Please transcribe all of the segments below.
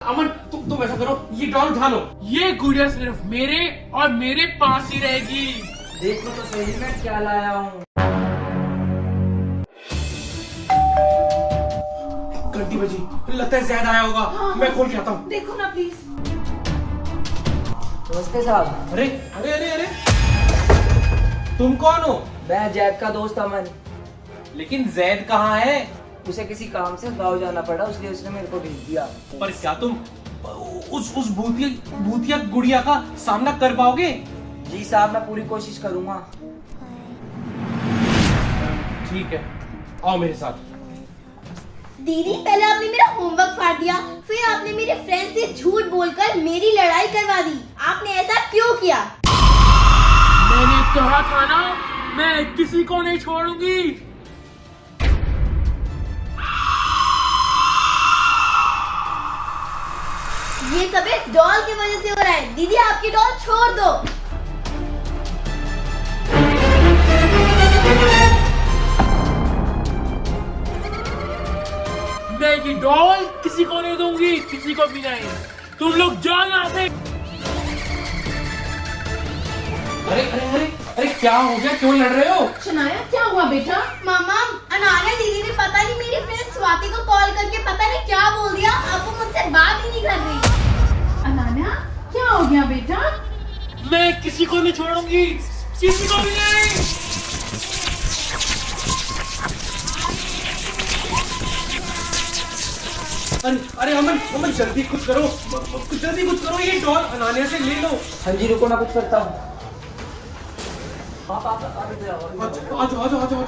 अमन तुम ऐसा करो, ये डॉल उठा लो। ये गुड़िया सिर्फ मेरे और मेरे पास ही रहेगी। देखो तो सही मैं क्या लाया हूँ। घंटी बजी, लगता है जैद आया होगा। हाँ, मैं खोल के आता हूँ। देखो ना प्लीज। नमस्ते साहब। अरे अरे अरे अरे, तुम कौन हो? मैं जैद का दोस्त अमन। लेकिन जैद कहाँ है? उसे किसी काम से गाँव जाना पड़ा, इसलिए उसने मेरे को भेज दिया। पर क्या तुम उस भूतिया गुड़िया का सामना कर पाओगे? जी साहब, मैं पूरी कोशिश करूंगा। ठीक है, आओ मेरे साथ। दीदी, पहले आपने मेरा होमवर्क फाड़ दिया, फिर आपने मेरे फ्रेंड से झूठ बोलकर मेरी लड़ाई करवा दी। आपने ऐसा क्यों किया? मैंने कहा था ना, मैं किसी को नहीं छोड़ूंगी। ये सब इस डॉल की वजह से हो रहा है। दीदी, आपकी डॉल छोड़ दो। मैं ये डॉल किसी को नहीं दूंगी, किसी को भी नहीं। तुम लोग जाओ यहाँ से। अरे अरे अरे अरे, क्या हो गया? क्यों लड़ रहे हो? शनाया, क्या हुआ बेटा? मामा, अनाया दीदी ने पता नहीं मेरी फ्रेंड स्वाति को कॉल करके पता नहीं क्या बोल दिया। अब वो मुझसे बात ही नहीं कर रही। अनान्या, क्या हो गया बेटा? मैं किसी को नहीं छोड़ूंगी, किसी को भी नहीं। अरे अरे अमन अमन, जल्दी कुछ करो, जल्दी कुछ करो। ये डॉल अनान्या से ले लो। हाँ जी, रुको मैं कुछ करता हूँ। आप इधर आओ। आ जाओ आ जाओ आ जाओ आ जाओ।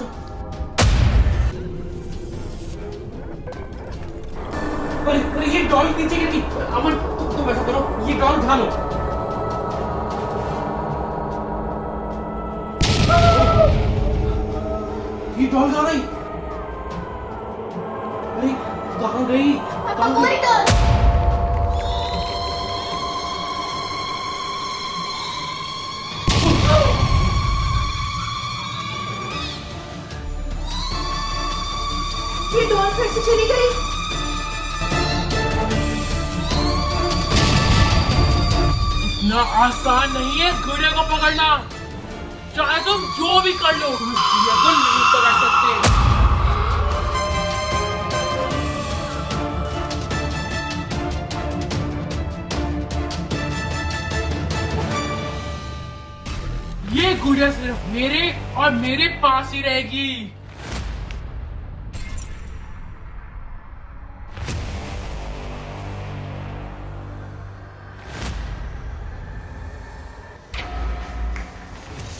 अरे अरे, ये डॉल नीचे गिर गई। अमन तुम ऐसा करो, ये डॉल उठा लो। ये डॉल कहाँ गई? अरे कहाँ गई? पापा, कोई डॉल। ये डॉल फिर से चली गई। इतना आसान नहीं है गुड़िया को पकड़ना। चाहे तुम जो भी कर लो, तुम गुड़िया को नहीं पकड़ सकते। ये गुड़िया सिर्फ मेरे और मेरे पास ही रहेगी।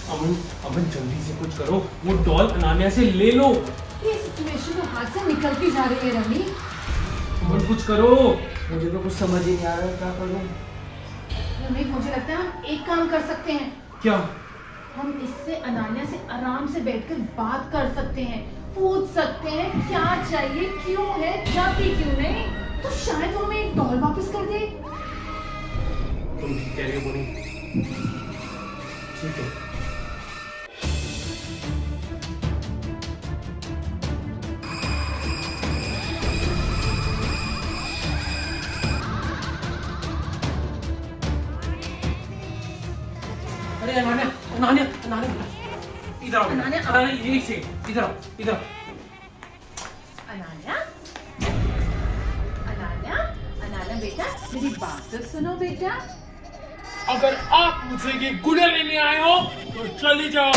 अमन अमन, जल्दी से कुछ करो, वो डॉल अनान्या से ले लो। ये सिचुएशन तो हाथ से निकलती जा रही है रमी। अमन कुछ करो। मुझे तो कुछ समझ ही नहीं आ रहा है, क्या करूँ। रमी, मुझे लगता है हम एक काम कर सकते हैं। क्या? हम इससे अनान्या से आराम से बैठकर बात कर सकते हैं, पूछ सकते हैं क्या चाहिए, क्यों है, जाती क्यों नहीं। तो शायद वो हमें एक डॉल वापस कर दे। तुम ठीक कह रही हो बोनी। ठीक है। अरे अनान्या अनान्या अनान्या, इधर आओ। अनान्या, अनान्या, यही से इधर आओ, इधर आओ। अनान्या, अनान्या, अनान्या बेटा, मेरी बात तो सुनो बेटा। अगर आप मुझे ये गुड़िया लेने आए हो तो चली जाओ।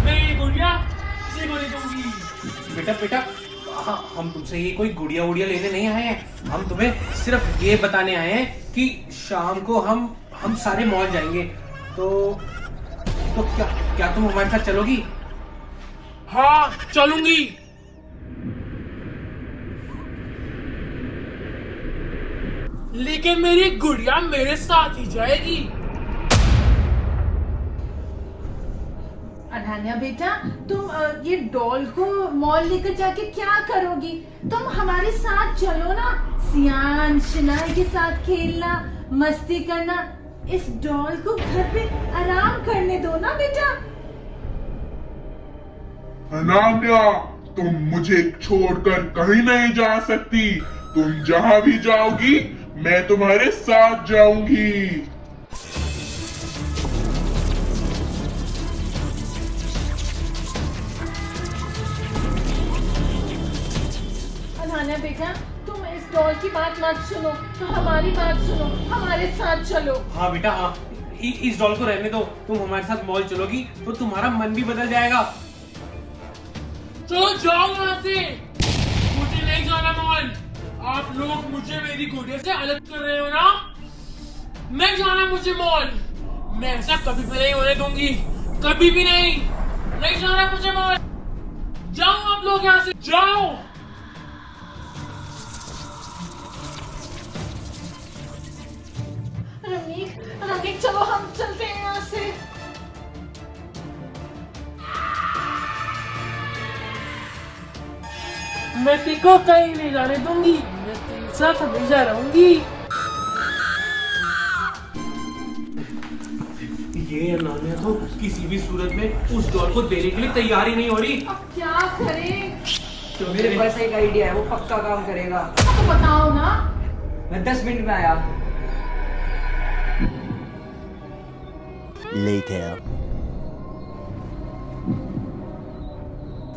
मैं ये गुड़िया किसी को नहीं दूंगी। बेटा बेटा, हम तुमसे ये कोई गुड़िया उड़िया लेने नहीं आए हैं। हम तुम्हें सिर्फ ये बताने आए हैं कि शाम को हम सारे मॉल जाएंगे। तो क्या तुम हमारे साथ चलोगी? हाँ, चलूंगी। लेकिन मेरी गुड़िया मेरे साथ ही जाएगी। अनान्या बेटा, तुम ये डॉल को मॉल लेकर जाके क्या करोगी? तुम हमारे साथ चलो ना। सियान शनाई के साथ खेलना, मस्ती करना। इस डॉल को घर पे आराम करने दो ना बेटा। अनान्या, तुम मुझे छोड़कर कहीं नहीं जा सकती। तुम जहाँ भी जाओगी मैं तुम्हारे साथ जाऊंगी। अनान्या बेटा, तुम इस डॉल की बात मत सुनो, तो हमारी बात सुनो, हमारे साथ चलो। हाँ बेटा हाँ, इस डॉल को रहने दो। तुम हमारे साथ मॉल चलोगी तो तुम्हारा मन भी बदल जाएगा। चलो जाओ यहाँ से, मुझे नहीं जाना मॉल। आप लोग मुझे मेरी गुड़िया से अलग कर रहे हो ना। मैं जाना मुझे मॉल, मैं ऐसा कभी भी नहीं होने दूंगी, कभी भी नहीं। नहीं जाना मुझे मॉल। जाओ आप लोग यहाँ से, जाओ। रमीक, रमीक चलो हम चलते हैं यहाँ से। मैं तेको कहीं नहीं जाने दूंगी, मैं तेरे साथ हमेशा रहूंगी। ये अनान्या तो किसी भी सूरत में उस डॉल को देने के लिए तैयार ही नहीं हो रही। अब क्या करें? तो मेरे पास एक आइडिया है, वो पक्का काम करेगा। तो बताओ ना। मैं 10 मिनट में आया। Later.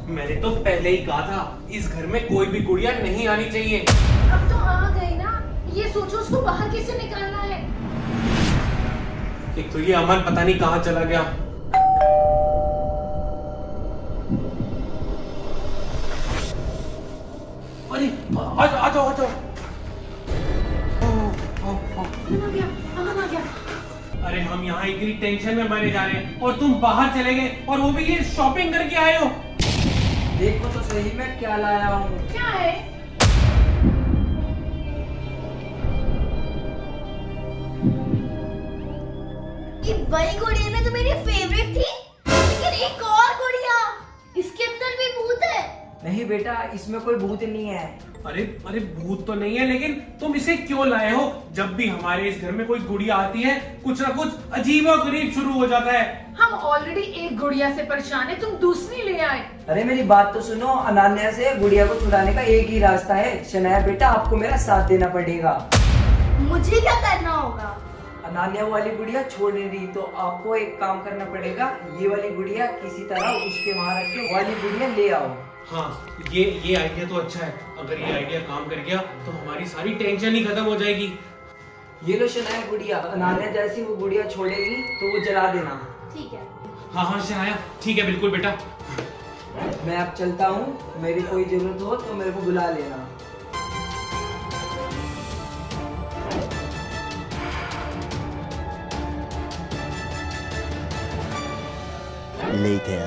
मैंने तो पहले ही कहा था इस घर में कोई भी गुड़िया नहीं आनी चाहिए। अब तो आ गई ना, ये सोचो उसको बाहर कैसे निकालना है। एक तो ये अमन पता नहीं कहाँ चला गया। अरे आ जाओ आ जाओ। अमन आ गया, अमन आ गया। अरे हम यहाँ इतनी टेंशन में मरे जा रहे हैं और तुम बाहर चले गए, और वो भी ये शॉपिंग करके आए हो। देखो तो सही मैं क्या लाया हूँ। क्या है? ये वही गुड़िया ना तो मेरी फेवरेट थी, लेकिन एक और गुड़िया, इसके अंदर भी भूत है। नहीं बेटा, इसमें कोई भूत नहीं है। अरे अरे भूत तो नहीं है, लेकिन तुम इसे क्यों लाए हो? जब भी हमारे इस घर में कोई गुड़िया आती है कुछ ना कुछ अजीब और गरीब शुरू हो जाता है। हम ऑलरेडी एक गुड़िया से परेशान है, तुम दूसरी ले आए। अरे मेरी बात तो सुनो, अनान्या से गुड़िया को छुड़ाने का एक ही रास्ता है। शनाया बेटा, आपको मेरा साथ देना पड़ेगा। मुझे क्या करना होगा? अनान्या वाली गुड़िया छोड़ नहीं रही, तो आपको एक काम करना पड़ेगा। ये वाली गुड़िया किसी तरह उसके वहां रख के वाली गुड़िया ले आओ। हाँ ये आइडिया तो अच्छा है। अगर ये आइडिया काम कर गया तो हमारी सारी टेंशन ही खत्म हो जाएगी। ये लो शनाया गुड़िया, अनान्या जैसी वो गुड़िया छोड़ेगी तो वो जला देना। ठीक है। हाँ हाँ शनाया, ठीक है बिल्कुल बेटा। मैं अब चलता हूँ, मेरी कोई जरूरत हो तो मेरे को बुला लेना। Later.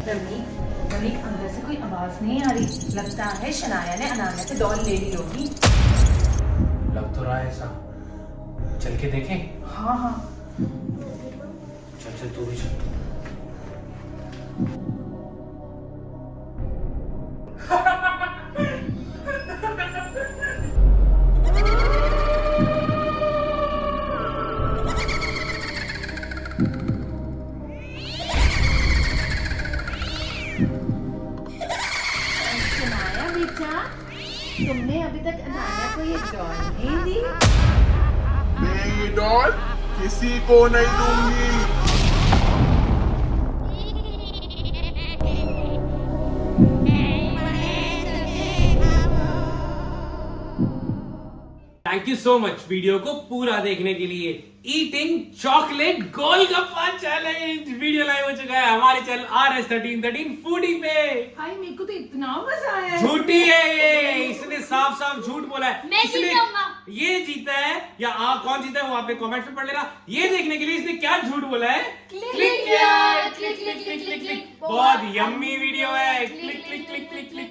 रमीक, अंदर से कोई आवाज नहीं आ रही। लगता है शनाया ने अनान्या से डॉल ले ली होगी। लग तो रहा है ऐसा। चल के देखें। हाँ हाँ। चल चल तू भी चल। शनाया बेटा, तुमने अभी तक अनान्या को ये डॉल नहीं दी। मैं ये डॉल किसी को नहीं दूंगी। Thank you so much video को पूरा देखने के लिए। Eating chocolate golgappa challenge video live हो चुका है हमारे चैनल RS1313 फूडी पे। हाय, मेरे को तो इतना मजा आया है। झूठी है ये, इसने साफ साफ झूठ बोला है। मैं इसने जीत जाऊंगा। ये जीता है या कौन जीता है वो आपने कमेंट में पढ़ लेना। ये देखने के लिए इसने क्या झूठ बोला है। क्लिक यार, click click click click click. बहुत यम्मी वीडियो है। Click click click click click.